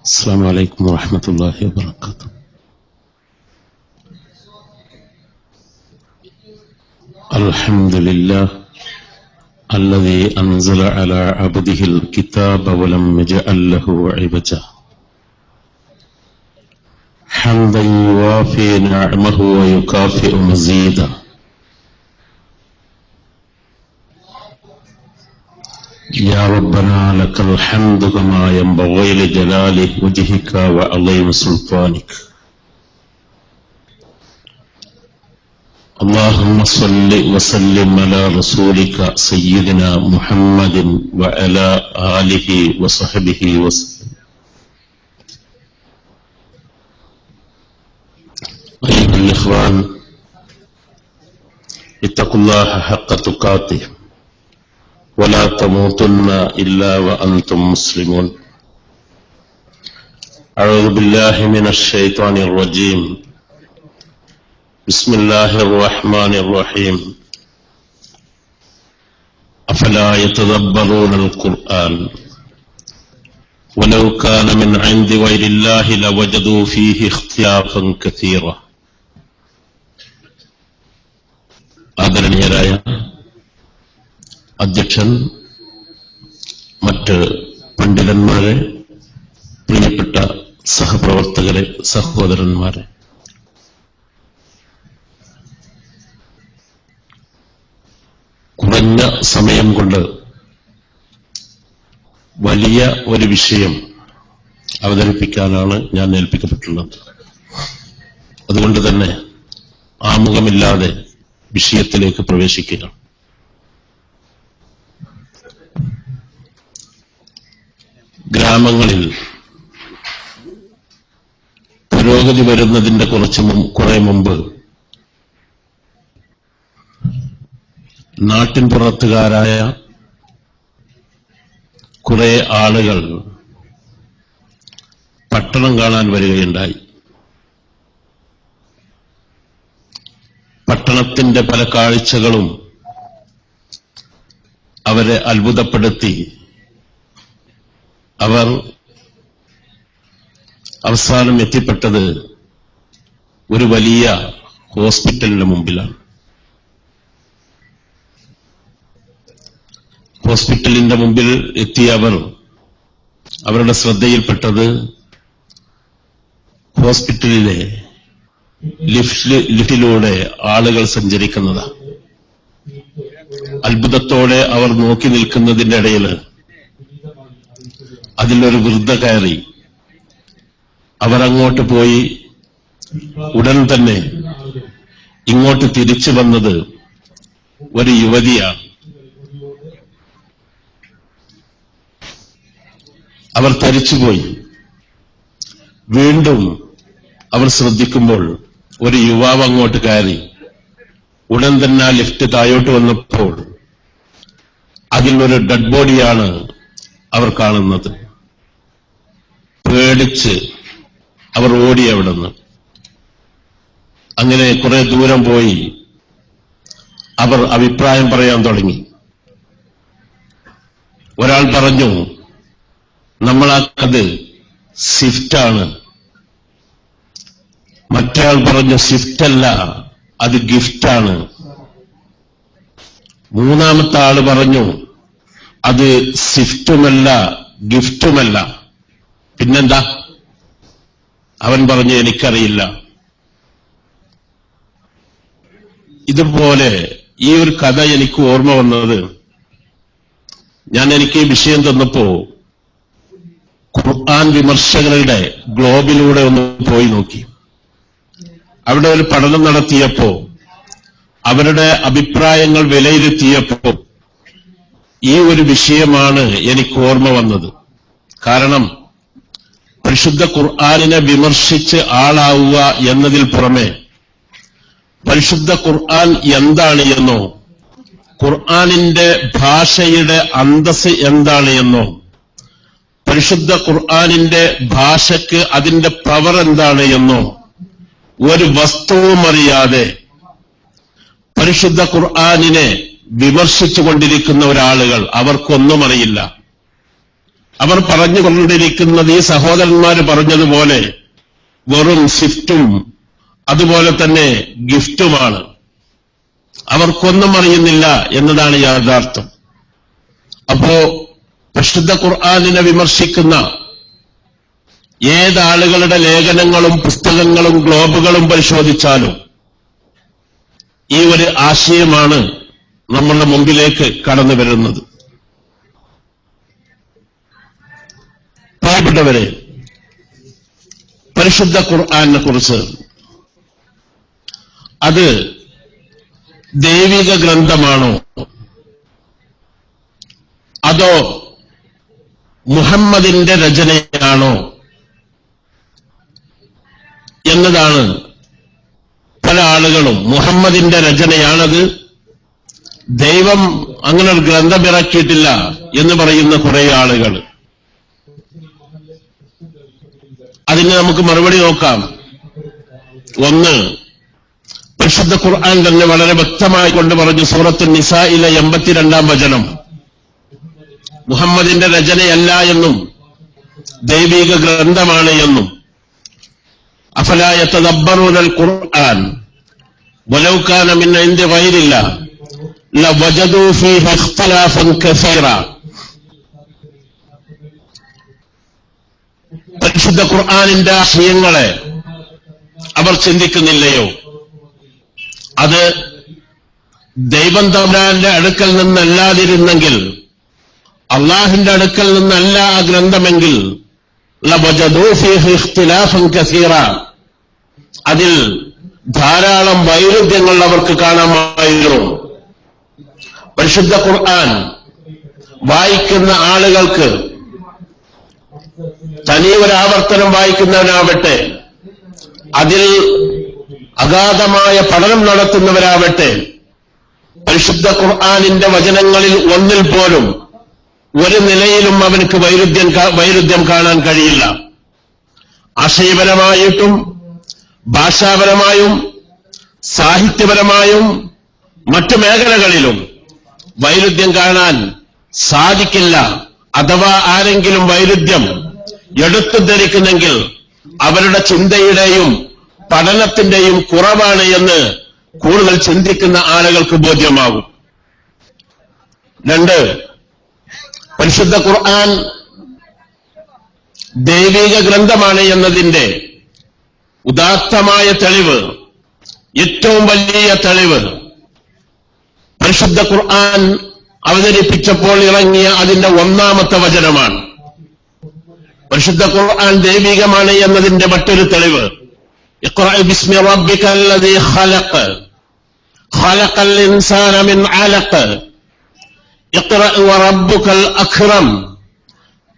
السلام عليكم ورحمة الله وبركاته. الحمد لله الذي أنزل على عبده الكتاب ولم يجعل له عوجا، حمدا يوافي نعمه ويكافئ مزيدا. يا ربنا لك الحمد كما ينبغي لجلال وجهك وعظيم سلطانك. اللهم صل وسلم على رسولك سيدنا محمد وعلى آله وصحبه وسلم. أيها الإخوان، اتقوا الله حق تقاته ولا تموتن إلا وأنتم مسلمون. أعوذ بالله من الشيطان الرجيم. بسم الله الرحمن الرحيم. أفلا يتدبرون القرآن ولو كان من عند غير الله لوجدوا فيه اختلافا كثيرا. ആദരണീയരായ അധ്യക്ഷൻ, മറ്റ് പണ്ഡിതന്മാരെ, പ്രിയപ്പെട്ട സഹപ്രവർത്തകരെ, സഹോദരന്മാരെ, കുറഞ്ഞ സമയം കൊണ്ട് വലിയ ഒരു വിഷയം അവതരിപ്പിക്കാനാണ് ഞാൻ ഏൽപ്പിക്കപ്പെട്ടുള്ളത്. അതുകൊണ്ട് തന്നെ ആമുഖമില്ലാതെ വിഷയത്തിലേക്ക് പ്രവേശിക്കുക. ഗ്രാമങ്ങളിൽ പുരോഗതി വരുന്നതിന്റെ കുറെ മുമ്പ് നാട്ടിൻ പുറത്തുകാരായ കുറെ ആളുകൾ പട്ടണം കാണാൻ വരികയുണ്ടായി. പട്ടണത്തിന്റെ പല കാഴ്ചകളും അവരെ അത്ഭുതപ്പെടുത്തി. അവർ അവസാനം എത്തിപ്പെട്ടത് ഒരു വലിയ ഹോസ്പിറ്റലിന് മുമ്പിലാണ്. ഹോസ്പിറ്റലിന്റെ മുമ്പിൽ എത്തിയ അവരുടെ ശ്രദ്ധയിൽപ്പെട്ടത് ഹോസ്പിറ്റലിലെ ലിഫ്റ്റിലൂടെ ആളുകൾ സഞ്ചരിക്കുന്നതാണ്. അത്ഭുതത്തോടെ അവർ നോക്കി നിൽക്കുന്നതിന്റെ ഇടയിൽ അതിലൊരു വൃദ്ധ കയറി. അവരങ്ങോട്ട് പോയി. ഉടൻ തന്നെ ഇങ്ങോട്ട് തിരിച്ചു വന്നത് ഒരു യുവതിയാണ്. അവർ തരിച്ചുപോയി. വീണ്ടും അവർ ശ്രദ്ധിക്കുമ്പോൾ ഒരു യുവാവ് അങ്ങോട്ട് കയറി. ഉടൻ തന്നെ ആ ലിഫ്റ്റ് താഴോട്ട് വന്നപ്പോൾ അതിലൊരു ഡെഡ് ബോഡിയാണ് അവർ കാണുന്നത്. പേടിച്ച് അവർ ഓടി അവിടുന്ന്. അങ്ങനെ കുറെ ദൂരം പോയി അവർ അഭിപ്രായം പറയാൻ തുടങ്ങി. ഒരാൾ പറഞ്ഞു, നമ്മളത് സ്വിഫ്റ്റാണ്. മറ്റയാൾ പറഞ്ഞു, സ്വിഫ്റ്റല്ല, അത് ഗിഫ്റ്റാണ്. മൂന്നാമത്തെ ആള് പറഞ്ഞു, അത് സ്വിഫ്റ്റുമല്ല, ഗിഫ്റ്റുമല്ല. പിന്നെന്താ? അവൻ പറഞ്ഞു, എനിക്കറിയില്ല. ഇതുപോലെ ഈ ഒരു കഥ എനിക്ക് ഓർമ്മ വന്നത്, എനിക്ക് ഈ വിഷയം തന്നപ്പോ ഖുർആൻ വിമർശകരുടെ ഗ്ലോബിലൂടെ ഒന്ന് പോയി നോക്കി. അവിടെ ഒരു പഠനം നടത്തിയപ്പോ അവരുടെ അഭിപ്രായങ്ങൾ വിലയിരുത്തിയപ്പോ ഈ ഒരു വിഷയമാണ് എനിക്ക് ഓർമ്മ വന്നത്. കാരണം പരിശുദ്ധ ഖുർആനിനെ വിമർശിച്ച് ആളാവുക എന്നതിൽ പുറമെ പരിശുദ്ധ ഖുർആൻ എന്താണ് എന്നോ, ഖുർആനിന്റെ ഭാഷയുടെ അന്തസ് എന്താണ് എന്നോ, പരിശുദ്ധ ഖുർആനിന്റെ ഭാഷയ്ക്ക് അതിന്റെ പവർ എന്താണ് എന്നോ ഒരു വസ്തുവും അറിയാതെ പരിശുദ്ധ ഖുർആനിനെ വിമർശിച്ചുകൊണ്ടിരിക്കുന്ന ഒരാളുകൾ, അവർക്കൊന്നും അറിയില്ല. അവർ പറഞ്ഞുകൊണ്ടിരിക്കുന്നത് ഈ സഹോദരന്മാർ പറഞ്ഞതുപോലെ വെറും സിഫ്റ്റും അതുപോലെ തന്നെ ഗിഫ്റ്റുമാണ്. അവർക്കൊന്നും അറിയുന്നില്ല എന്നതാണ് യാഥാർത്ഥ്യം. അപ്പോ പരിശുദ്ധ ഖുർആനിനെ വിമർശിക്കുന്ന ഏതാളുകളുടെ ലേഖനങ്ങളും പുസ്തകങ്ങളും ഗ്ലോബുകളും പരിശോധിച്ചാലും ഈ ഒരു ആശയമാണ് നമ്മളുടെ മുമ്പിലേക്ക് കടന്നു വരുന്നത്. പ്രിയപ്പെട്ടവരെ, പരിശുദ്ധ ഖുർആനെ കുറിച്ച് അത് ദൈവിക ഗ്രന്ഥമാണോ അതോ മുഹമ്മദിന്റെ രചനയാണോ എന്നതാണ് പല ആളുകളും. മുഹമ്മദിന്റെ രചനയാണത്, ദൈവം അങ്ങനെ ഒരു ഗ്രന്ഥം ഇറക്കിയിട്ടില്ല എന്ന് പറയുന്ന കുറെ ആളുകൾ. അതിന് നമുക്ക് മറുപടി നോക്കാം. ഒന്ന്, പരിശുദ്ധ ഖുർആൻ തന്നെ വളരെ വ്യക്തമായി കൊണ്ട് പറഞ്ഞു. സൂറത്തുൻ നിസായിലെ 82-ാം വചനം മുഹമ്മദിന്റെ രചനയല്ല എന്നും ദൈവിക ഗ്രന്ഥമാണ് എന്നും. അഫലാ യതദബ്ബറൂനൽ ഖുർആൻ വലൗ കാന മിൻ ഇൻദി ഗൈരില്ലാഹ് ലവജദൂ ഫീഹി ഇഖ്തിലാഫൻ കസീറ. പരിശുദ്ധ ഖുർആനിന്റെ ആശയങ്ങളെ അവർ ചിന്തിക്കുന്നില്ലയോ? അത് ദൈവം തമ്പുരാന്റെ അടുക്കൽ നിന്നല്ലാതിരുന്നെങ്കിൽ, അള്ളാഹിന്റെ അടുക്കൽ നിന്നല്ല ആ ഗ്രന്ഥമെങ്കിൽ ലവജദൂ ഫീഹി ഇഖ്തിലാഫൻ കസീറ, അതിൽ ധാരാളം വൈരുദ്ധ്യങ്ങൾ അവർക്ക് കാണാമായിരുന്നു. പരിശുദ്ധ ഖുർആൻ വായിക്കുന്ന ആളുകൾക്ക്, തനിയൊരാവർത്തനം വായിക്കുന്നവനാവട്ടെ, അതിൽ അഗാധമായ പഠനം നടത്തുന്നവരാവട്ടെ, പരിശുദ്ധ ഖുർആനിന്റെ വചനങ്ങളിൽ ഒന്നിൽ പോലും ഒരു നിലയിലും അവനക്ക് വൈരുദ്ധ്യം കാണാൻ കഴിയില്ല. ആശയപരമായിട്ടും ഭാഷാപരമായും സാഹിത്യപരമായും മറ്റു മേഖലകളിലും വൈരുദ്ധ്യം കാണാൻ സാധിക്കില്ല. അഥവാ ആരെങ്കിലും വൈരുദ്ധ്യം എടുത്തു ധരിക്കുന്നെങ്കിൽ അവരുടെ ചിന്തയുടെയും പഠനത്തിന്റെയും കുറവാണ് എന്ന് കൂടുതൽ ചിന്തിക്കുന്ന ആളുകൾക്ക് ബോധ്യമാകും. രണ്ട്, പരിശുദ്ധ ഖുർആൻ ദൈവിക ഗ്രന്ഥമാണ് എന്നതിന്റെ ഉദാത്തമായ തെളിവ്, ഏറ്റവും വലിയ തെളിവ്, പരിശുദ്ധ ഖുർആൻ അവതരിപ്പിച്ചപ്പോൾ ഇറങ്ങിയ അതിന്റെ 1-ാമത്തെ വചനമാണ്. പരിശുദ്ധ ഖുർആൻ ദൈവികമാണ് എന്നതിന്റെ മറ്റൊരു തെളിവ്, ഇഖ്റഅ ബിസ്മി റബ്ബിക്കൽ ലദീ ഖലഖ ഖലഖൽ ഇൻസാന മിൻ അലഖ ഇഖ്റഅ വറബ്ബുക്കൽ അക്രം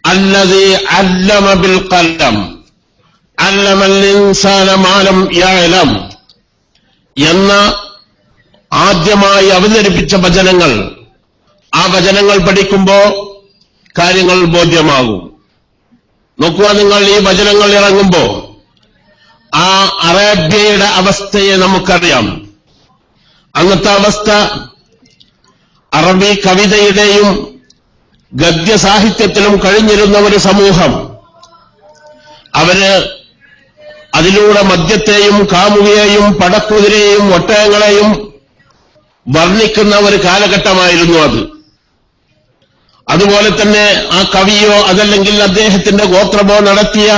അല്ലദീ അല്ലമ ബിൽ ഖലം അല്ലമൽ ഇൻസാന മാ ലം യഅലം എന്ന ആദ്യമായി അവതരിപ്പിച്ച വചനങ്ങൾ. ആ വചനങ്ങൾ പഠിക്കുമ്പോൾ കാര്യങ്ങൾ ബോധ്യമാകും. നോക്കുക, നിങ്ങൾ ഈ വചനങ്ങൾ ഇറങ്ങുമ്പോ ആ അറേബ്യയുടെ അവസ്ഥയെ നമുക്കറിയാം. അന്നത്തെ അവസ്ഥ അറബി കവിതയുടെയും ഗദ്യസാഹിത്യത്തിലും കഴിഞ്ഞിരുന്ന ഒരു സമൂഹം. അവര് അതിലൂടെ മദ്യത്തെയും കാമുകയെയും പടക്കുതിരയെയും ഒട്ടകങ്ങളെയും വർണ്ണിക്കുന്ന ഒരു കാലഘട്ടമായിരുന്നു അത്. അതുപോലെ തന്നെ ആ കവിയോ അതല്ലെങ്കിൽ അദ്ദേഹത്തിന്റെ ഗോത്രമോ നടത്തിയ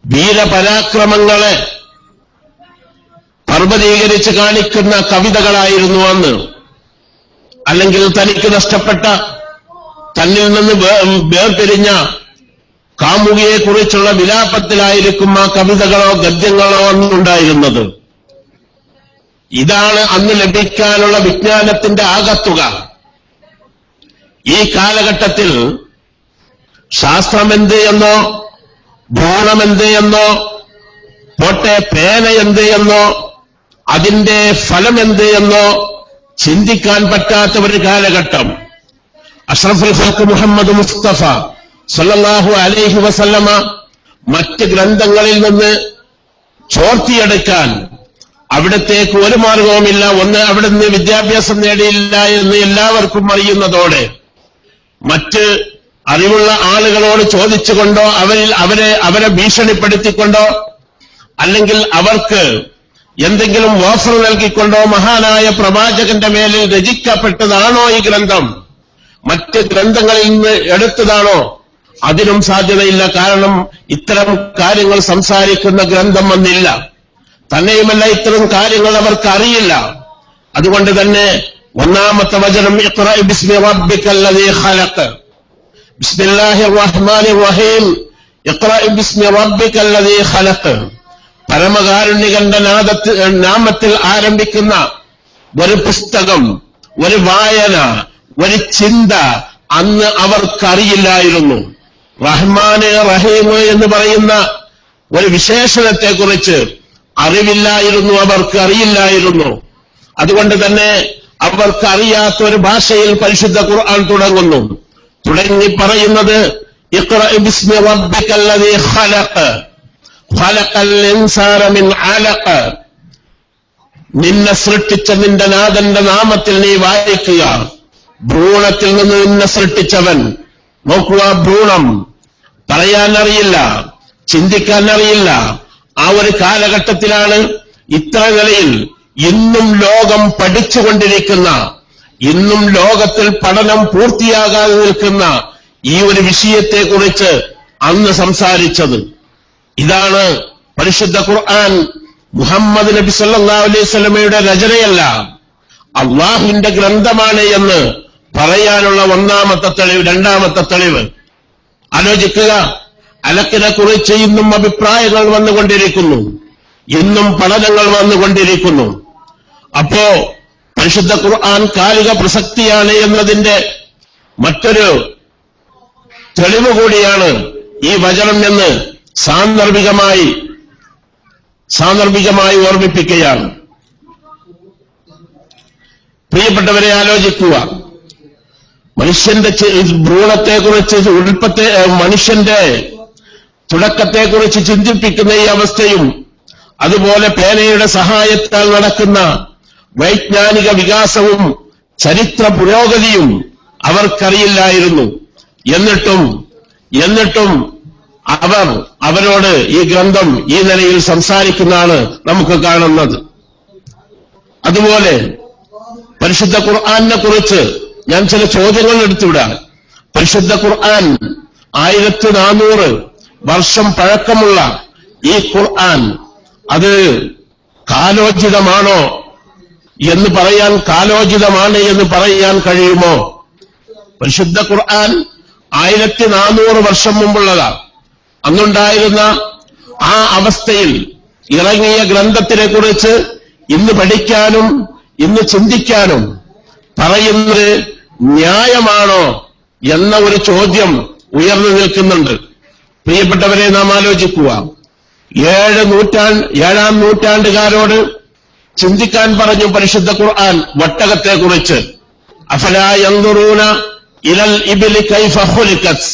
വീരപരാക്രമങ്ങളെ പർവ്വതീകരിച്ച് കാണിക്കുന്ന കവിതകളായിരുന്നു അന്ന്. അല്ലെങ്കിൽ തനിക്ക് നഷ്ടപ്പെട്ട, തന്നിൽ നിന്ന് വേർപിരിഞ്ഞ കാമുകിയെക്കുറിച്ചുള്ള വിലാപത്തിലായിരിക്കും ആ കവിതകളോ ഗദ്യങ്ങളോ അന്നുണ്ടായിരുന്നത്. ഇതാണ് അന്ന് ലഭിക്കാനുള്ള വിജ്ഞാനത്തിന്റെ ആകത്തുക. ഈ കാലഘട്ടത്തിൽ ശാസ്ത്രമെന്ത് എന്നോ ഭ്രൂണമെന്ത് എന്നോ പോട്ടെ പേന എന്ത് എന്നോ അതിന്റെ ഫലമെന്ത് എന്നോ ചിന്തിക്കാൻ പറ്റാത്ത ഒരു കാലഘട്ടം. അഷ്റഫുൽ ഖൽഖ് മുഹമ്മദ് മുസ്തഫ സല്ലല്ലാഹു അലൈഹി വസല്ലമ മറ്റ് ഗ്രന്ഥങ്ങളിൽ നിന്ന് ചോർത്തിയെടുക്കാൻ അവിടത്തേക്ക് ഒരു മാർഗവുമില്ല. ഒന്ന്, അവിടുന്ന് വിദ്യാഭ്യാസം നേടിയില്ല എന്ന് എല്ലാവർക്കും അറിയുന്നതോടെ മറ്റ് അറിവുള്ള ആളുകളോട് ചോദിച്ചുകൊണ്ടോ അവരെ ഭീഷണിപ്പെടുത്തിക്കൊണ്ടോ അല്ലെങ്കിൽ അവർക്ക് എന്തെങ്കിലും ഓഫർ നൽകിക്കൊണ്ടോ മഹാനായ പ്രവാചകന്റെ മേലിൽ രചിക്കപ്പെട്ടതാണോ ഈ ഗ്രന്ഥം, മറ്റ് ഗ്രന്ഥങ്ങളിൽ നിന്ന് എടുത്തതാണോ? അതിനും സാധ്യതയില്ല. കാരണം ഇത്തരം കാര്യങ്ങൾ സംസാരിക്കുന്ന ഗ്രന്ഥം വന്നില്ല. തന്നെയുമല്ല, ഇത്തരം കാര്യങ്ങൾ അവർക്ക് അറിയില്ല. അതുകൊണ്ട് തന്നെ ഒന്നാമത്തെ വചനം ഇഖ്റ ബിസ്മി റബ്ബിക്കല്ലദീ ഖലഖ്, ബിസ്മില്ലാഹിർ റഹ്മാനിർ റഹീം, ഇഖ്റ ബിസ്മി റബ്ബിക്കല്ലദീ ഖലഖ്. പരമകാരുണ്യകന്റെ നാമത്തിൽ ആരംഭിക്കുന്ന ഒരു പുസ്തകം, ഒരു വായന, ഒരു ചിന്ത അന്ന് അവർക്കറിയില്ലായിരുന്നു. റഹ്മാന് റഹീം എന്ന് പറയുന്ന ഒരു വിശേഷണത്തെക്കുറിച്ച് അറിവില്ലായിരുന്നു, അവർക്ക് അറിയില്ലായിരുന്നു. അതുകൊണ്ട് തന്നെ അവർക്ക് അറിയാത്ത ഒരു ഭാഷയിൽ പരിശുദ്ധ ഖുർആൻ തുടങ്ങുന്നു. തുടങ്ങി പറയുന്നത് ഇഖ്റ ബിസ്മി റബ്ബിക്കല്ലദീ ഖലഖ്, ഖലഖൽ ഇൻസാന മിൻ അലഖ്. നിന്നെ സൃഷ്ടിച്ച നിന്റെ നാഥന്റെ നാമത്തിൽ നീ വായിക്കുക. ഭ്രൂണത്തിൽ നിന്ന് നിന്നെ സൃഷ്ടിച്ചവൻ. നോക്കുക, ഭ്രൂണം പറയാൻ അറിയില്ല, ചിന്തിക്കാൻ അറിയില്ല. ആ ഒരു കാലഘട്ടത്തിലാണ് ഇത്ര നിലയിൽ ഇന്നും ലോകം പഠിച്ചുകൊണ്ടിരിക്കുന്ന, ഇന്നും ലോകത്തിൽ പഠനം പൂർത്തിയാകാതെ നിൽക്കുന്ന ഈ ഒരു വിഷയത്തെക്കുറിച്ച് അന്ന് സംസാരിച്ചത്. ഇതാണ് പരിശുദ്ധ ഖുർആൻ മുഹമ്മദ് നബി സല്ലല്ലാഹു അലൈഹി വസല്ലമയുടെ രചനയല്ല, അള്ളാഹുവിന്റെ ഗ്രന്ഥമാണ് എന്ന് പറയാനുള്ള ഒന്നാമത്തെ തെളിവ്. രണ്ടാമത്തെ തെളിവ് ആലോചിക്കുക. അലക്കിനെ കുറിച്ച് ഇന്നും അഭിപ്രായങ്ങൾ വന്നുകൊണ്ടിരിക്കുന്നു, ഇന്നും പഠനങ്ങൾ വന്നുകൊണ്ടിരിക്കുന്നു. അപ്പോ പരിശുദ്ധ ഖുർആൻ കാലിക പ്രസക്തിയാണ് എന്നതിന്റെ മറ്റൊരു തെളിവ് കൂടിയാണ് ഈ വചനം എന്ന് സാന്ദർഭികമായി ഓർമ്മിപ്പിക്കുകയാണ്. പ്രിയപ്പെട്ടവരെ, ആലോചിക്കുക. മനുഷ്യന്റെ ഭ്രൂണത്തെക്കുറിച്ച്, മനുഷ്യന്റെ തുടക്കത്തെക്കുറിച്ച് ചിന്തിപ്പിക്കുന്ന ഈ അവസ്ഥയും, അതുപോലെ പേനയുടെ സഹായത്താൽ നടക്കുന്ന വൈജ്ഞാനിക വികാസവും ചരിത്ര പുരോഗതിയും അവർക്കറിയില്ലായിരുന്നു. എന്നിട്ടും അവരോട് ഈ ഗ്രന്ഥം ഈ നിലയിൽ സംസാരിക്കുന്നതാണ് നമുക്ക് കാണുന്നത്. അതുപോലെ പരിശുദ്ധ ഖുർആനെ കുറിച്ച് ഞാൻ ചില ചോദ്യങ്ങൾ എടുത്തുവിടാം. പരിശുദ്ധ ഖുർആൻ 1400 വർഷം പഴക്കമുള്ള ഈ ഖുർആൻ അത് കാലോചിതമാണ് എന്ന് പറയാൻ കഴിയുമോ? പരിശുദ്ധ ഖുർആൻ 1400 വർഷം മുമ്പുള്ളതാണ്. അന്നുണ്ടായിരുന്ന ആ അവസ്ഥയിൽ ഇറങ്ങിയ ഗ്രന്ഥത്തിനെ കുറിച്ച് ഇന്ന് പഠിക്കാനും ഇന്ന് ചിന്തിക്കാനും പറയുന്നത് ന്യായമാണോ എന്ന ഒരു ചോദ്യം ഉയർന്നു നിൽക്കുന്നുണ്ട്. പ്രിയപ്പെട്ടവരെ, നാം ആലോചിക്കുക. 7ാം നൂറ്റാണ്ടുകാരോട് ചിന്തിക്കാൻ പറഞ്ഞു പരിശുദ്ധ ഖുർആൻ ഒട്ടകത്തെക്കുറിച്ച്. അഫലാ യൻദുറൂന ഇലൽ ഇബ്ലി കൈഫ ഖുലിഖത്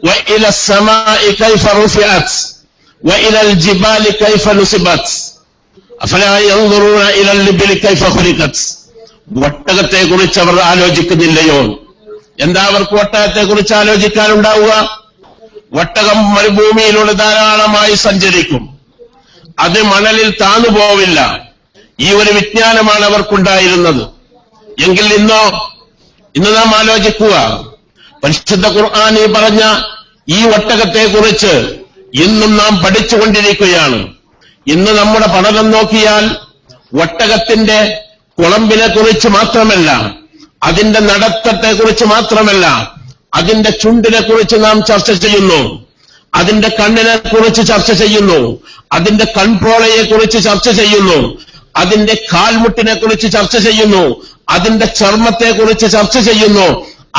വഇല السماء കൈഫ റുഫിഅത് വഇല الجبال കൈഫ നുസിബത് അഫലാ യൻദുറൂന ഇലൽ ഇബ്ലി കൈഫ ഖുലിഖത്. ഒട്ടകത്തെക്കുറിച്ച് അവർ ആലോചിക്കുന്നില്ലയോ? എന്താ അവർക്ക് ഒട്ടകത്തെക്കുറിച്ച് ആലോചിക്കാനുണ്ടാവുക? ഒട്ടകം മരുഭൂമിയിലൂടെ ധാരാളമായി സഞ്ചരിക്കും, അത് മണലിൽ താന്നു പോവില്ല. ഈ ഒരു വിജ്ഞാനമാണ് അവർക്കുണ്ടായിരുന്നത്. എങ്കിൽ ഇന്ന് നാം ആലോചിക്കുക. പരിശുദ്ധ ഖുർആനിൽ പറഞ്ഞ ഈ ഒട്ടകത്തെക്കുറിച്ച് ഇന്നും നാം പഠിച്ചുകൊണ്ടിരിക്കുകയാണ്. ഇന്ന് നമ്മുടെ പഠനം നോക്കിയാൽ ഒട്ടകത്തിന്റെ കുളമ്പിനെ കുറിച്ച് മാത്രമല്ല, അതിന്റെ നടത്തത്തെക്കുറിച്ച് മാത്രമല്ല, അതിന്റെ ചുണ്ടിനെ കുറിച്ച് നാം ചർച്ച ചെയ്യുന്നു, അതിന്റെ കണ്ണിനെ കുറിച്ച് ചർച്ച ചെയ്യുന്നു, അതിന്റെ കൺപോളയെ കുറിച്ച് ചർച്ച ചെയ്യുന്നു, അതിന്റെ കാൽമുട്ടിനെ കുറിച്ച് ചർച്ച ചെയ്യുന്നു, അതിന്റെ ചർമ്മത്തെക്കുറിച്ച് ചർച്ച ചെയ്യുന്നു,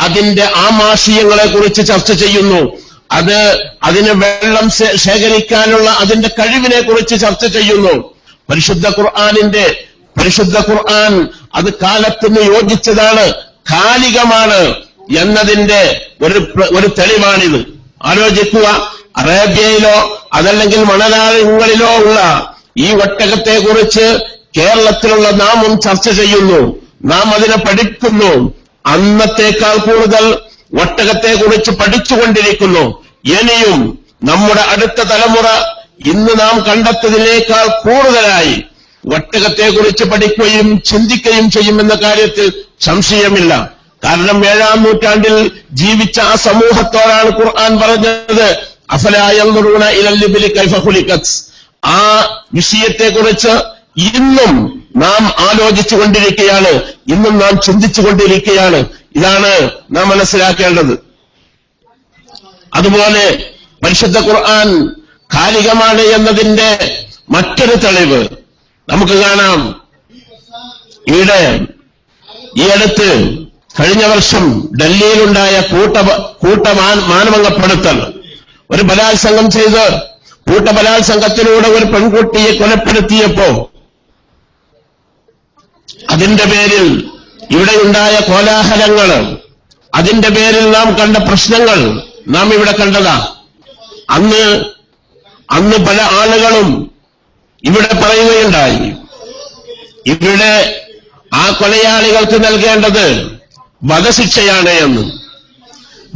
അതിന്റെ ആമാശയങ്ങളെ കുറിച്ച് ചർച്ച ചെയ്യുന്നു, അതിന് വെള്ളം ശേഖരിക്കാനുള്ള അതിന്റെ കഴിവിനെ കുറിച്ച് ചർച്ച ചെയ്യുന്നു. പരിശുദ്ധ ഖുർആൻ അത് കാലത്തിന് യോജിച്ചതാണ്, കാലികമാണ് എന്നതിന്റെ ഒരു തെളിവാണിത്. ആലോചിക്കുക. അറേബ്യയിലോ അതല്ലെങ്കിൽ മണലാളികളിലോ ഉള്ള ഈ ഒട്ടകത്തെക്കുറിച്ച് കേരളത്തിലുള്ള നാമും ചർച്ച ചെയ്യുന്നു, നാം അതിനെ പഠിക്കുന്നു. അന്നത്തേക്കാൾ കൂടുതൽ ഒട്ടകത്തെക്കുറിച്ച് പഠിച്ചുകൊണ്ടിരിക്കുന്നു. ഇനിയും നമ്മുടെ അടുത്ത തലമുറ ഇന്ന് നാം കണ്ടെത്തതിനേക്കാൾ കൂടുതലായി ഒട്ടകത്തെക്കുറിച്ച് പഠിക്കുകയും ചിന്തിക്കുകയും ചെയ്യുമെന്ന കാര്യത്തിൽ സംശയമില്ല. കാരണം 7-ാം നൂറ്റാണ്ടിൽ ജീവിച്ച ആ സമൂഹത്തോടാണ് ഖുർആൻ പറഞ്ഞത് അഫലാ യൻദുറൂന ഇലൽ ഇബ്ലി കൈഫ ഖുലിഖത്. ആ വിഷയത്തെക്കുറിച്ച് ഇന്നും നാം ആലോചിച്ചുകൊണ്ടിരിക്കുകയാണ്, ഇന്നും നാം ചിന്തിച്ചുകൊണ്ടിരിക്കുകയാണ്. ഇതാണ് നാം മനസ്സിലാക്കേണ്ടത്. അതുപോലെ പരിശുദ്ധ ഖുർആൻ കാലികമാണ് എന്നതിന്റെ മറ്റൊരു തെളിവ് നമുക്ക് കാണാം. ഈ അടുത്ത് കഴിഞ്ഞ വർഷം ഡൽഹിയിലുണ്ടായ മാനഭംഗപ്പെടുത്തൽ, ഒരു ബലാത്സംഗം ചെയ്ത് കൂട്ടബലാത്സംഗത്തിലൂടെ ഒരു പെൺകുട്ടിയെ കൊലപ്പെടുത്തിയപ്പോ അതിന്റെ പേരിൽ ഇവിടെയുണ്ടായ കോലാഹലങ്ങൾ, അതിന്റെ പേരിൽ നാം കണ്ട പ്രശ്നങ്ങൾ നാം ഇവിടെ കണ്ടതാ. അന്ന് പല ആളുകളും ഇവിടെ പറയുകയുണ്ടായി, ഇവിടെ ആ കൊലയാളികൾക്ക് നൽകേണ്ടത് വധശിക്ഷയാണ് എന്ന്.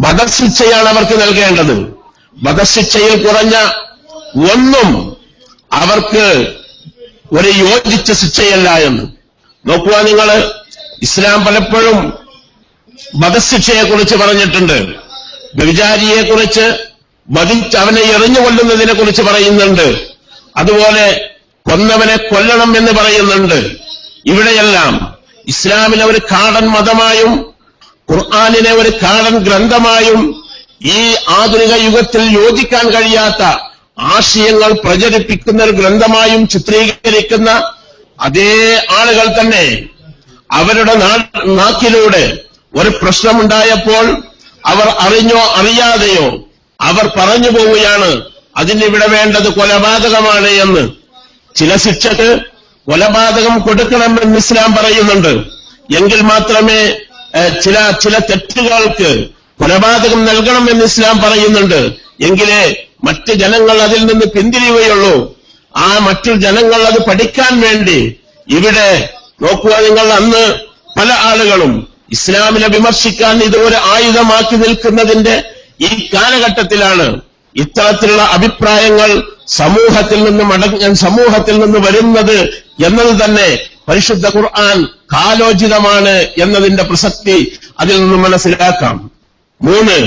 വധശിക്ഷയാണ് അവർക്ക് നൽകേണ്ടത്. വധശിക്ഷയിൽ കുറഞ്ഞ ഒന്നും അവർക്ക് ഒരു യോജിച്ച ശിക്ഷയല്ല എന്ന്. നോക്കുക നിങ്ങൾ, ഇസ്ലാം പലപ്പോഴും വധശിക്ഷയെക്കുറിച്ച് പറഞ്ഞിട്ടുണ്ട്. വ്യഭിചാരിയെക്കുറിച്ച് വധിച്ച് അവനെ എറിഞ്ഞുകൊല്ലുന്നതിനെ കുറിച്ച് പറയുന്നുണ്ട്. അതുപോലെ കൊന്നവനെ കൊല്ലണം എന്ന് പറയുന്നുണ്ട്. ഇവിടെയെല്ലാം ഇസ്ലാമിനെ ഒരു കാടൻ മതമായും ഖുർആനിനെ ഒരു കാടൻ ഗ്രന്ഥമായും ഈ ആധുനിക യുഗത്തിൽ യോജിക്കാൻ കഴിയാത്ത ആശയങ്ങൾ പ്രചരിപ്പിക്കുന്ന ഒരു ഗ്രന്ഥമായും ചിത്രീകരിക്കുന്ന അതേ ആളുകൾ തന്നെ അവരുടെ നാക്കിലൂടെ ഒരു പ്രശ്നമുണ്ടായപ്പോൾ അവർ അറിഞ്ഞോ അറിയാതെയോ അവർ പറഞ്ഞു പോവുകയാണ് അതിനിവിടെ വേണ്ടത് കൊലപാതകമാണ് എന്ന്. ചില ശിക്ഷക്ക് കൊലപാതകം കൊടുക്കണമെന്ന് ഇസ്ലാം പറയുന്നുണ്ട്. എങ്കിൽ മാത്രമേ ചില തെറ്റുകൾക്ക് കൊലപാതകം നൽകണമെന്ന് ഇസ്ലാം പറയുന്നുണ്ട്. എങ്കിലേ മറ്റ് ജനങ്ങൾ അതിൽ നിന്ന് പിന്തിരിയുകയുള്ളൂ. ആ മറ്റു ജനങ്ങൾ അത് പഠിക്കാൻ വേണ്ടി ഇവിടെ നോക്കുക നിങ്ങൾ, അന്ന് പല ആളുകളും ഇസ്ലാമിനെ വിമർശിക്കാൻ ഇത് ഒരു ആയുധമാക്കി നിൽക്കുന്നതിന്റെ ഈ കാലഘട്ടത്തിലാണ് ഇത്തരത്തിലുള്ള അഭിപ്രായങ്ങൾ സമൂഹത്തിൽ നിന്ന് വരുന്നത് എന്നത് തന്നെ പരിശുദ്ധ ഖുർആൻ കാലോചിതമാണ് എന്നതിന്റെ പ്രസക്തി അതിൽ നിന്ന് മനസ്സിലാക്കാം. 3,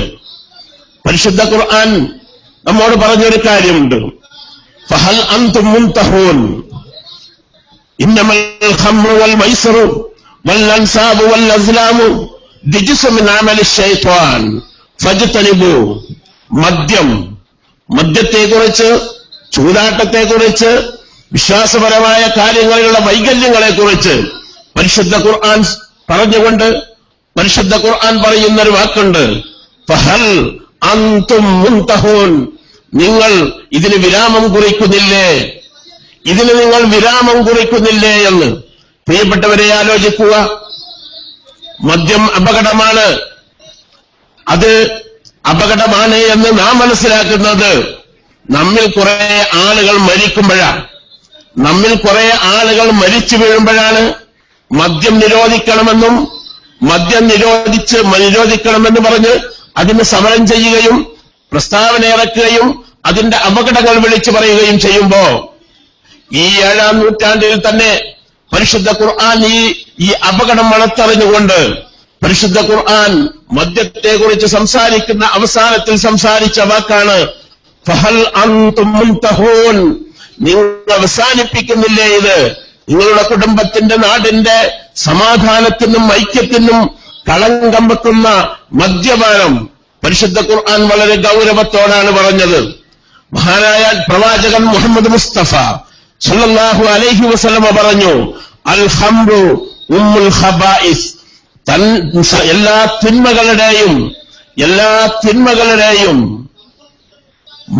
പരിശുദ്ധ ഖുർആൻ നമ്മോട് പറഞ്ഞൊരു കാര്യമുണ്ട്. ഫഹൽ അൻതും മുൻതഹൂൻ ഇന്നമൽ ഖംറു വൽ മൈസറു വൽ അൻസാബു വൽ അസ്ലാമു റിജ്സും മിൻ അമലി ശൈത്വാൻ ഫജ്തനിബു. മദ്യത്തെക്കുറിച്ച്, ചൂതാട്ടത്തെക്കുറിച്ച്, വിശ്വാസപരമായ കാര്യങ്ങളിലുള്ള വൈകല്യങ്ങളെക്കുറിച്ച് പരിശുദ്ധ ഖുർആൻ പറഞ്ഞുകൊണ്ട് പരിശുദ്ധ ഖുർആൻ പറയുന്നൊരു വാക്കുണ്ട്, ഫഹൽ അൻതും മുൻതഹൂൻ. നിങ്ങൾ ഇതിന് വിരാമം കുറിക്കുന്നില്ലേ, ഇതിന് നിങ്ങൾ വിരാമം കുറിക്കുന്നില്ലേ എന്ന്. പ്രിയപ്പെട്ടവരെ ആലോചിക്കുക, മദ്യം അപകടമാണ്. അത് അപകടമാണ് എന്ന് നാം മനസ്സിലാക്കുന്നത് നമ്മിൽ കുറെ ആളുകൾ മരിക്കുമ്പോഴാണ്, നമ്മിൽ കുറെ ആളുകൾ മരിച്ചു വീഴുമ്പോഴാണ്. മദ്യം നിരോധിക്കണമെന്നും മദ്യം നിരോധിക്കണമെന്ന് പറഞ്ഞ് അതിന് സമരം ചെയ്യുകയും പ്രസ്താവന ഇറക്കുകയും അതിന്റെ അപകടങ്ങൾ വിളിച്ചു പറയുകയും ചെയ്യുമ്പോ ഈ 7-ാം നൂറ്റാണ്ടിൽ തന്നെ പരിശുദ്ധ ഖുർആൻ ഈ അപകടം മണത്തറിഞ്ഞുകൊണ്ട് പരിശുദ്ധ ഖുർആൻ മദ്യത്തെക്കുറിച്ച് സംസാരിക്കുന്ന അവസാനത്തിൽ സംസാരിച്ച വാക്കാണ് ഫഹൽ അൻതും മുൻതഹൂൻ. നിങ്ങൾ അവസാനിപ്പിക്കുന്നില്ലേ ഇത്? നിങ്ങളുടെ കുടുംബത്തിന്റെ, നാടിന്റെ സമാധാനത്തിനും ഐക്യത്തിനും കളങ്കം വെക്കുന്ന മദ്യപാനം പരിശുദ്ധ ഖുർആൻ വളരെ ഗൗരവത്തോടാണ് പറഞ്ഞത്. മഹാനായ പ്രവാചകൻ മുഹമ്മദ് മുസ്തഫ സല്ലല്ലാഹു അലൈഹി വസല്ലമ പറഞ്ഞു, അൽ ഖംറു ഉമ്മുൽ ഖബായിസ്. എല്ലാ തിന്മകളുടെയും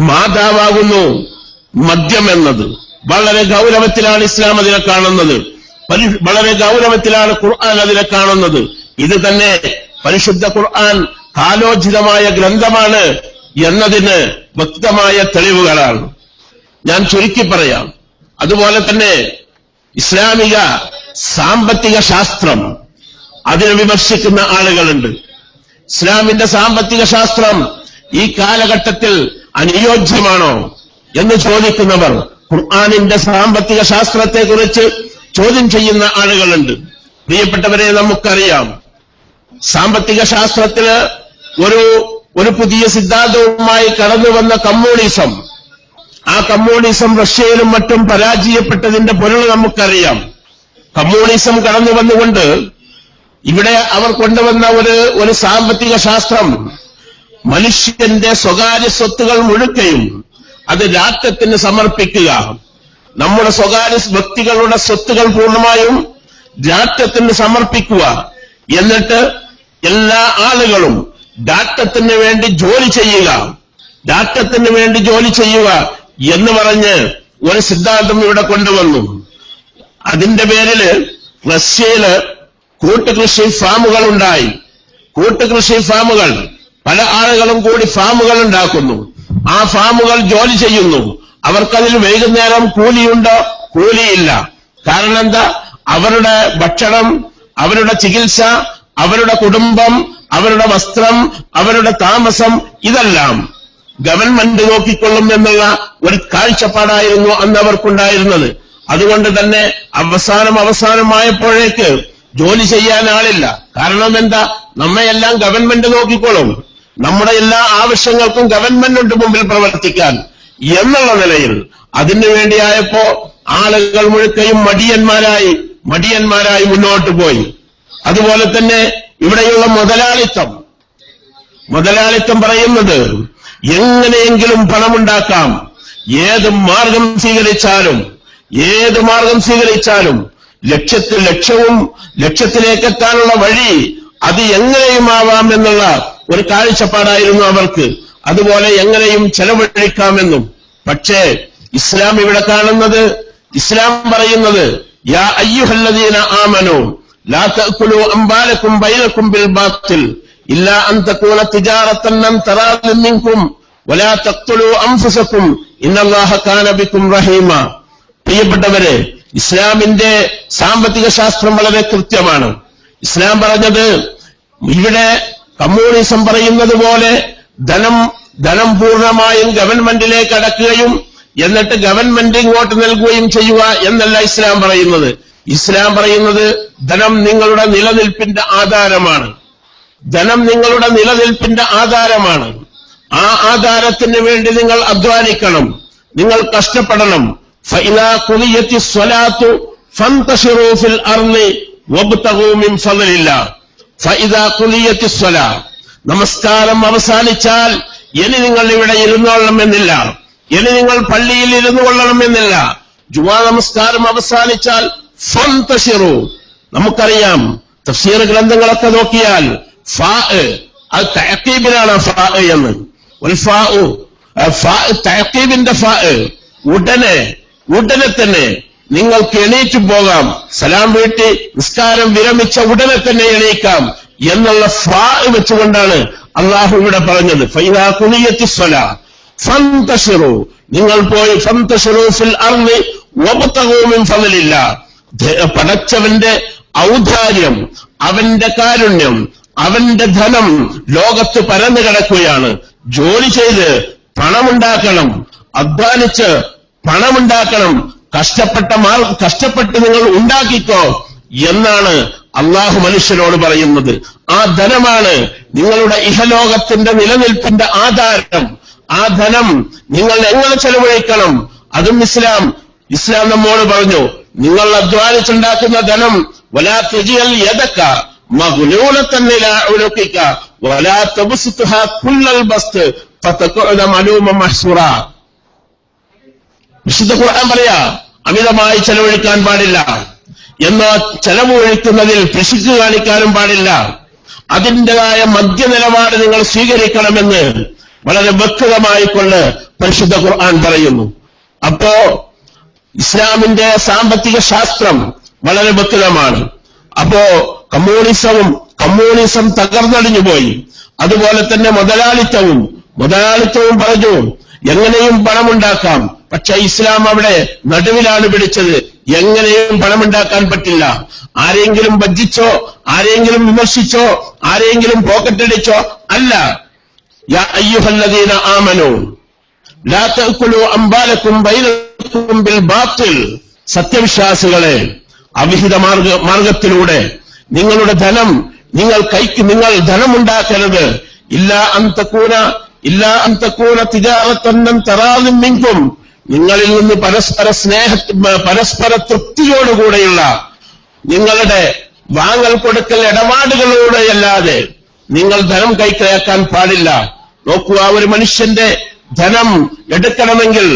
മാതാവാകുന്നു മദ്യം എന്നത്. വളരെ ഗൗരവത്തിലാണ് ഇസ്ലാം അതിനെ കാണുന്നത്, വളരെ ഗൗരവത്തിലാണ് ഖുർആൻ അതിനെ കാണുന്നത്. ഇത് തന്നെ പരിശുദ്ധ ഖുർആൻ കാലോചിതമായ ഗ്രന്ഥമാണ് എന്നതിന് വ്യക്തമായ തെളിവുകളാണ്. ഞാൻ ചുരുക്കി പറയാം. അതുപോലെ തന്നെ ഇസ്ലാമിക സാമ്പത്തിക ശാസ്ത്രം അതിനെ വിമർശിക്കുന്ന ആളുകളുണ്ട്. ഇസ്ലാമിന്റെ സാമ്പത്തിക ശാസ്ത്രം ഈ കാലഘട്ടത്തിൽ അനുയോജ്യമാണോ എന്ന് ചോദിക്കുന്നവർ ഖുർആനിന്റെ സാമ്പത്തിക ശാസ്ത്രത്തെക്കുറിച്ച് ചോദ്യം ചെയ്യുന്ന ആളുകളുണ്ട്. പ്രിയപ്പെട്ടവരെ, നമുക്കറിയാം സാമ്പത്തിക ശാസ്ത്രത്തില് ഒരു പുതിയ സിദ്ധാന്തവുമായി കടന്നു വന്ന കമ്മ്യൂണിസം, ആ കമ്മ്യൂണിസം റഷ്യയിലും മറ്റും പരാജയപ്പെട്ടതിന്റെ പൊരുൾ നമുക്കറിയാം. കമ്മ്യൂണിസം കടന്നു വന്നുകൊണ്ട് ഇവിടെ അവർ കൊണ്ടുവന്ന ഒരു സാമ്പത്തിക ശാസ്ത്രം മനുഷ്യന്റെ സ്വകാര്യ സ്വത്തുകൾ മുഴുക്കയും അത് രാഷ്ട്രത്തിന് സമർപ്പിക്കുക, നമ്മുടെ സ്വകാര്യ വ്യക്തികളുടെ സ്വത്തുകൾ പൂർണ്ണമായും രാഷ്ട്രത്തിന് സമർപ്പിക്കുക, എന്നിട്ട് എല്ലാ ആളുകളും രാഷ്ട്രത്തിന് വേണ്ടി ജോലി ചെയ്യുക, രാഷ്ട്രത്തിന് വേണ്ടി ജോലി ചെയ്യുക എന്ന് പറഞ്ഞ് ഒരു സിദ്ധാന്തം ഇവിടെ കൊണ്ടുവന്നു. അതിന്റെ പേരില് റഷ്യയില് കൂട്ടുകൃഷി ഫാമുകൾ ഉണ്ടായി. കൂട്ടുകൃഷി ഫാമുകൾ, പല ആളുകളും കൂടി ഫാമുകൾ ഉണ്ടാക്കുന്നു. ആ ഫാമുകൾ ജോലി ചെയ്യുന്നു. അവർക്കതിൽ വൈകുന്നേരം കൂലിയുണ്ടോ? കൂലിയില്ല. കാരണം എന്താ? അവരുടെ ഭക്ഷണം, അവരുടെ ചികിത്സ, അവരുടെ കുടുംബം, അവരുടെ വസ്ത്രം, അവരുടെ താമസം, ഇതെല്ലാം ഗവൺമെന്റ് നോക്കിക്കൊള്ളും എന്നുള്ള ഒരു കാഴ്ചപ്പാടായിരുന്നു അന്ന് അവർക്കുണ്ടായിരുന്നത്. അതുകൊണ്ട് തന്നെ അവസാനമായപ്പോഴേക്ക് ജോലി ചെയ്യാൻ ആളില്ല. കാരണം എന്താ? നമ്മയെല്ലാം ഗവൺമെന്റ് നോക്കിക്കൊള്ളും, നമ്മുടെ എല്ലാ ആവശ്യങ്ങൾക്കും ഗവൺമെന്റ് ഉണ്ട് മുമ്പിൽ പ്രവർത്തിക്കാൻ എന്നുള്ള നിലയിൽ അതിനു വേണ്ടിയായപ്പോ ആളുകൾ മുഴുക്കയും മടിയന്മാരായി മുന്നോട്ട് പോയി. അതുപോലെ തന്നെ ഇവിടെയുള്ള മുതലാളിത്തം പറയുന്നത് എങ്ങനെയെങ്കിലും പണമുണ്ടാക്കാം, ഏത് മാർഗം സ്വീകരിച്ചാലും ലക്ഷ്യത്തിലേക്കെത്താനുള്ള വഴി അത് എങ്ങനെയുമാവാം എന്നുള്ള ഒരു കാഴ്ചപ്പാടായിരുന്നു അവർക്ക്. അതുപോലെ എങ്ങനെയും ചെലവഴിക്കാമെന്നും. പക്ഷേ ഇസ്ലാം ഇവിടെ കാണുന്നത്, ഇസ്ലാം പറയുന്നത് യാ അയ്യുഹല്ലദീന ആമനൂ ലാ തഅകുലൂ അംവാലകും ബൈനകും ബിൽ ബാത്തിൽ ഇല്ലാ അൻ തകൂന തിജാറത്തൻ അൻ തറാദിൻ മിൻകും വലാ തഖ്തുലൂ അൻഫുസകും ഇന്നല്ലാഹ കാന ബികും റഹീമ. പ്രിയപ്പെട്ടവരെ, ഇസ്ലാമിന്റെ സാമ്പത്തിക ശാസ്ത്രം വളരെ കൃത്യമാണ്. ഇസ്ലാം പറഞ്ഞത് ഇവിടെ കമ്മ്യൂണിസം പറയുന്നത് പോലെ ധനം പൂർണ്ണമായും ഗവൺമെന്റിലേക്ക് അടക്കുകയും എന്നിട്ട് ഗവൺമെന്റ് ഇങ്ങോട്ട് നൽകുകയും ചെയ്യുക എന്നല്ല ഇസ്ലാം പറയുന്നത്. ഇസ്ലാം പറയുന്നത് ധനം നിങ്ങളുടെ നിലനിൽപ്പിന്റെ ആധാരമാണ്. ആ ആധാരത്തിന് വേണ്ടി നിങ്ങൾ അധ്വാനിക്കണം, നിങ്ങൾ കഷ്ടപ്പെടണം. ഫഇദാ ഖുദിയത്തിസ് സ്വലാത്തു ഫന്തശിറൂ ഫിൽ അർളി വബ്തഗൂ മിൻ ഫളില്ലാഹ്. ഫഇദാ ഖുദിയത്തിസ് സ്വലാ, നമസ്കാരം അവസാനിച്ചാൽ ഇനി നിങ്ങൾ ഇവിടെ ഇരുന്നോളണമെന്നില്ല, ഇനി നിങ്ങൾ പള്ളിയിൽ ഇരുന്നു കൊള്ളണമെന്നില്ല. ജുമാ നമസ്കാരം അവസാനിച്ചാൽ ഫന്തശിറൂ. നമുക്കറിയാം തഫ്സീർ ഗ്രന്ഥങ്ങളൊക്കെ നോക്കിയാൽ ഫാ അത് തഅഖീബിനാണ് ഫാ എന്ന്. തഅഖീബിന്റെ ഫാ ഉടനെ തന്നെ നിങ്ങൾക്ക് എണീറ്റ് പോകാം, സലാം വീട്ടി നിസ്കാരം വിരമിച്ച ഉടനെ തന്നെ എണീക്കാം എന്നുള്ള ഫാ വെച്ചുകൊണ്ടാണ് അള്ളാഹു ഇവിടെ പറഞ്ഞത്. ഫഇദാ ഖുദിയത്തിസ് സ്വലാ ഫന്തശിറൂ, നിങ്ങൾ പോയി ഫന്തശിറൂ ഫിൽ അർളി വബ്തഗൂ മിൻ ഫളില്ലാഹ്. പടച്ചവന്റെ ഔദാര്യം, അവന്റെ കാരുണ്യം, അവന്റെ ധനം ലോകത്ത് പരന്നു കിടക്കുകയാണ്. ജോലി ചെയ്ത് പണമുണ്ടാക്കണം, അധ്വാനിച്ച് പണമുണ്ടാക്കണം, കഷ്ടപ്പെട്ട് നിങ്ങൾ ഉണ്ടാക്കിക്കോ എന്നാണ് അള്ളാഹു മനുഷ്യനോട് പറയുന്നത്. ആ ധനമാണ് നിങ്ങളുടെ ഇഹലോകത്തിന്റെ നിലനിൽപ്പിന്റെ ആധാരം. ആ ധനം നിങ്ങൾ എങ്ങനെ ചെലവഴിക്കണം അതും ഇസ്ലാം നമ്മോട് പറഞ്ഞു. നിങ്ങൾ അധ്വാനിച്ചുണ്ടാക്കുന്ന ധനം വലാ തുജിയൽ യദക മഗ്ലൂലതൻ ഇലാ ഉലുകിക വലാ തബ്സുത്ഹാ കുല്ലൽ ബസ്ത് ഫതഖഉദ മലൂമ മഹ്സൂറ. വിശുദ്ധ ഖുർആൻ പറയാ അമിതമായി ചെലവഴിക്കാൻ പാടില്ല, എന്നാൽ ചെലവ് ഒഴിക്കുന്നതിൽ പിശുക്ക് കാണിക്കാനും പാടില്ല. അതിൻ്റെതായ മധ്യനിലപാട് നിങ്ങൾ സ്വീകരിക്കണമെന്ന് വളരെ വ്യക്തമായിക്കൊണ്ട് പരിശുദ്ധ ഖുർആൻ പറയുന്നു. അപ്പോ ഇസ്ലാമിന്റെ സാമ്പത്തിക ശാസ്ത്രം വളരെ വ്യക്തമാണ്. അപ്പോ കമ്മ്യൂണിസം തകർന്നടിഞ്ഞു പോയി. അതുപോലെ തന്നെ മുതലാളിത്തവും പറഞ്ഞു എങ്ങനെയും പണമുണ്ടാക്കാം. പക്ഷെ ഇസ്ലാം അവിടെ നടുവിലാണ് പിടിച്ചത്. എങ്ങനെയും പണമുണ്ടാക്കാൻ പറ്റില്ല. ആരെങ്കിലും വഞ്ചിച്ചോ, ആരെങ്കിലും വിമർശിച്ചോ, ആരെങ്കിലും പോക്കറ്റടിച്ചോ? അല്ല. യാ അയ്യുഹല്ലദീന ആമനൂ ലാ തഅകുലു അംവാലകും ബൈനകും ബിൽ ബാത്തിൽ. സത്യവിശ്വാസികളെ, അവിഹിത മാർഗത്തിലൂടെ നിങ്ങളുടെ ധനം നിങ്ങൾ ധനമുണ്ടാക്കരുത്. ഇല്ലാ അൻ തകൂന തിജാറത്തൻ തറാദിൻ മിൻകും. നിങ്ങളിൽ നിന്ന് പരസ്പര തൃപ്തിയോടുകൂടെയുള്ള നിങ്ങളുടെ വാങ്ങൽ കൊടുക്കൽ ഇടപാടുകളോടെയല്ലാതെ നിങ്ങൾ ധനം കൈക്കലാക്കാൻ പാടില്ല. നോക്കുക, ഒരു മനുഷ്യന്റെ ധനം എടുക്കണമെങ്കിൽ,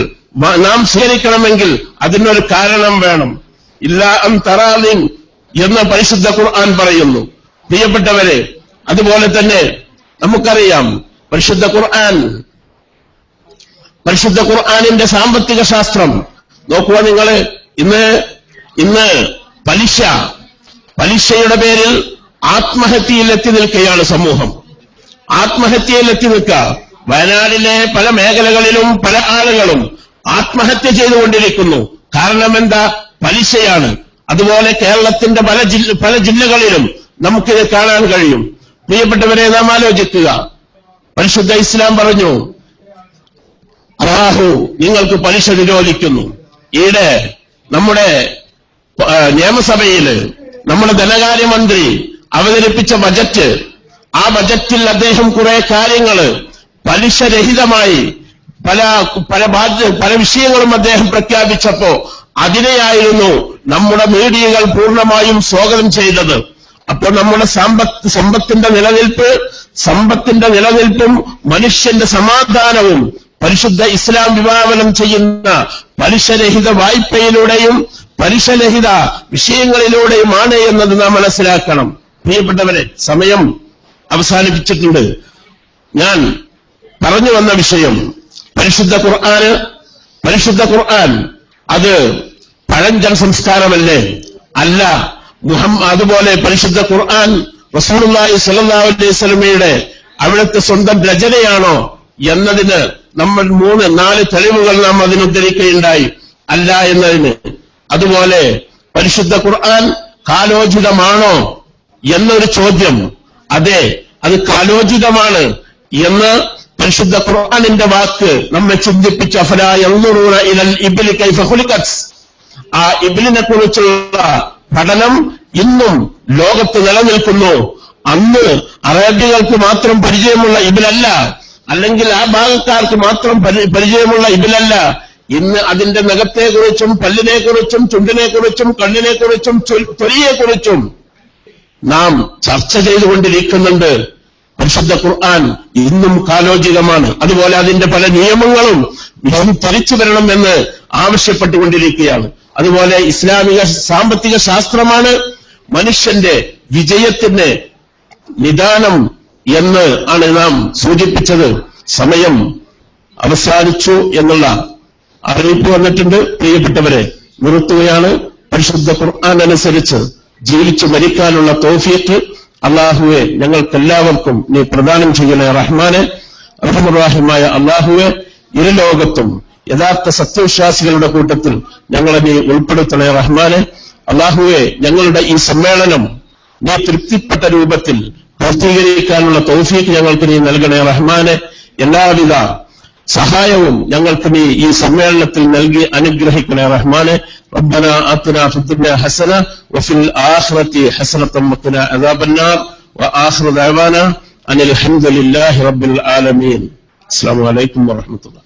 നാം സ്വീകരിക്കണമെങ്കിൽ അതിനൊരു കാരണം വേണം. ഇല്ലാ അൻ തറാദിൻ എന്ന് പരിശുദ്ധ ഖുർആൻ പറയുന്നു. പ്രിയപ്പെട്ടവരെ, അതുപോലെ തന്നെ നമുക്കറിയാം പരിശുദ്ധ ഖുർആനിന്റെ സാമ്പത്തിക ശാസ്ത്രം നോക്കുക നിങ്ങൾ. ഇന്ന് പലിശയുടെ പേരിൽ ആത്മഹത്യയിൽ എത്തി നിൽക്കുകയാണ് സമൂഹം. ആത്മഹത്യയിൽ എത്തി നിൽക്കുക. വയനാടിലെ പല മേഖലകളിലും പല ആളുകളും ആത്മഹത്യ ചെയ്തുകൊണ്ടിരിക്കുന്നു. കാരണം എന്താ? പലിശയാണ്. അതുപോലെ കേരളത്തിന്റെ പല ജില്ലകളിലും നമുക്കിത് കാണാൻ കഴിയും. പ്രിയപ്പെട്ടവരെ, നാം ആലോചിക്കുക. പരിശുദ്ധ ഇസ്ലാം പറഞ്ഞു, അല്ലാഹു നിങ്ങൾക്ക് പലിശ നിരോധിക്കുന്നു. ഈയിടെ നമ്മുടെ നിയമസഭയിൽ നമ്മുടെ ധനകാര്യമന്ത്രി അവതരിപ്പിച്ച ബജറ്റ്, ആ ബജറ്റിൽ അദ്ദേഹം കുറെ കാര്യങ്ങൾ പലിശരഹിതമായി പല വിഷയങ്ങളും അദ്ദേഹം പ്രഖ്യാപിച്ചപ്പോ അതിനെയായിരുന്നു നമ്മുടെ മീഡിയകൾ പൂർണ്ണമായും സ്വാഗതം ചെയ്തത്. അപ്പോൾ നമ്മുടെ സമ്പത്തിന്റെ നിലനിൽപ്പും മനുഷ്യന്റെ സമാധാനവും പരിശുദ്ധ ഇസ്ലാം വിഭാവനം ചെയ്യുന്ന പലിശരഹിത വായ്പയിലൂടെയും പലിശരഹിത വിഷയങ്ങളിലൂടെയുമാണ് എന്നത് നാം മനസ്സിലാക്കണം. പ്രിയപ്പെട്ടവരെ, സമയം അവസാനിപ്പിച്ചിട്ടുണ്ട്. ഞാൻ പറഞ്ഞു വന്ന വിഷയം പരിശുദ്ധ ഖുർആൻ അത് പഴഞ്ചൻ സംസ്കാരമല്ലേ? അല്ല. അതുപോലെ പരിശുദ്ധ ഖുർആൻ റസൂലുള്ളാഹി സ്വല്ലല്ലാഹു അലൈഹി വസല്ലമയുടെ അവിടുത്തെ സ്വന്തം രചനയാണോ എന്നതിന് നമ്മൾ 3-4 തെളിവുകൾ നാം അതിനുദ്ധരിക്കുകയുണ്ടായി. അല്ല എന്നതിന്. അതുപോലെ പരിശുദ്ധ ഖുർആൻ കാലോചിതമാണോ എന്നൊരു ചോദ്യം. അതെ, അത് കാലോചിതമാണ് എന്ന് പരിശുദ്ധ ഖുർആനിന്റെ വാക്ക് നമ്മെ ചിന്തിപ്പിച്ച അഫലാ യൻദുറൂന ഇലൽ ഇബ്ലി കൈഫ ഖുലിഖത്. ആ ഇബ്ലിനെ കുറിച്ചുള്ള പഠനം ഇന്നും ലോകത്ത് നിലനിൽക്കുന്നു. അന്ന് അറേബ്യകൾക്ക് മാത്രം പരിചയമുള്ള ഇബ്ലല്ല, അല്ലെങ്കിൽ ആ ഭാഗക്കാർക്ക് മാത്രം പരിചയമുള്ള ഇബ്ലല്ല. ഇന്ന് അതിന്റെ നഖത്തെക്കുറിച്ചും പല്ലിനെക്കുറിച്ചും ചുണ്ടിനെക്കുറിച്ചും കണ്ണിനെക്കുറിച്ചും തൊലിയെക്കുറിച്ചും നാം ചർച്ച ചെയ്തുകൊണ്ടിരിക്കുന്നുണ്ട്. പരിശുദ്ധ ഖുർആൻ ഇന്നും കാലോചിതമാണ്. അതുപോലെ അതിന്റെ പല നിയമങ്ങളും തിരിച്ചു വരണമെന്ന് ആവശ്യപ്പെട്ടുകൊണ്ടിരിക്കുകയാണ്. അതുപോലെ ഇസ്ലാമിക സാമ്പത്തിക ശാസ്ത്രമാണ് മനുഷ്യന്റെ വിജയത്തിന് നിദാനം എന്ന് ആണ് നാം സൂചിപ്പിച്ചത്. സമയം അവസാനിച്ചു എന്നുള്ള അറിയിപ്പ് വന്നിട്ടുണ്ട്. പ്രിയപ്പെട്ടവരെ, നിർത്തുകയാണ്. പരിശുദ്ധ ഖുർആൻ അനുസരിച്ച് ജീവിച്ചു മരിക്കാനുള്ള തൗഫീഖ് അല്ലാഹുവെ ഞങ്ങൾക്കെല്ലാവർക്കും നീ പ്രദാനം ചെയ്യണേ റഹ്മാനെ. റഹ്മാനായ അല്ലാഹുവെ, ഇരുലോകത്തും യഥാർത്ഥ സത്യവിശ്വാസികളുടെ കൂട്ടത്തിൽ ഞങ്ങളെ നീ ഉൾപ്പെടുത്തണേ റഹ്മാനെ. അല്ലാഹുവെ, ഞങ്ങളുടെ ഈ സമ്മേളനം നീ തൃപ്തിപ്പെട്ട രൂപത്തിൽ പൂർത്തീകരിക്കാനുള്ള തൗഫീഖ് ഞങ്ങൾക്ക് നീ നൽകണേ റഹ്മാനെ. എല്ലാവിധ സഹായവും ഞങ്ങൾക്ക് നീ ഈ സമ്മേളനത്തിൽ നൽകി അനുഗ്രഹിക്കണേ റഹ്മാനെ. ربنا آتنا في الدنيا حسنة وفي الآخرة حسنة وقنا عذاب النار وآخر دعوانا أن الحمد لله رب العالمين. السلام عليكم ورحمة الله.